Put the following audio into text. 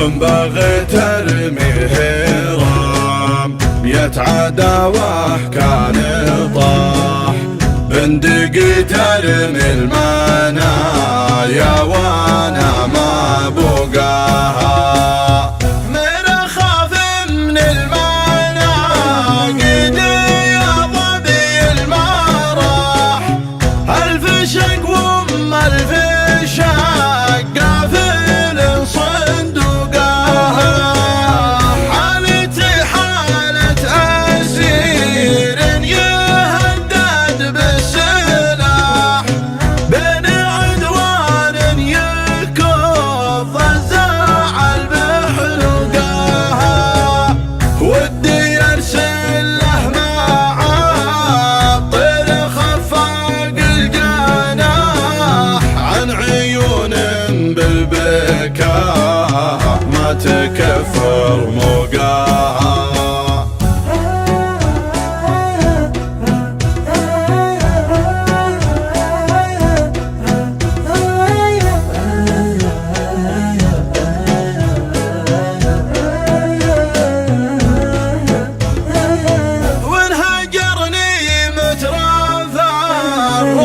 وان بغيت ارميه رام، ميت عداوة كان طاح، بندقي ترمي المنايا وانا ما بقاها. من اخاف من المناقد يا ضبي المراح، الف شق وام الف شق قافل صندوقها، حالتي حالة اسير يهدد بالسلاح، بين عدوان يكف الزعل بحلقها، ودي ارسل له معطر خفاق الجناح، عن عيون بالبكاء ما تكفر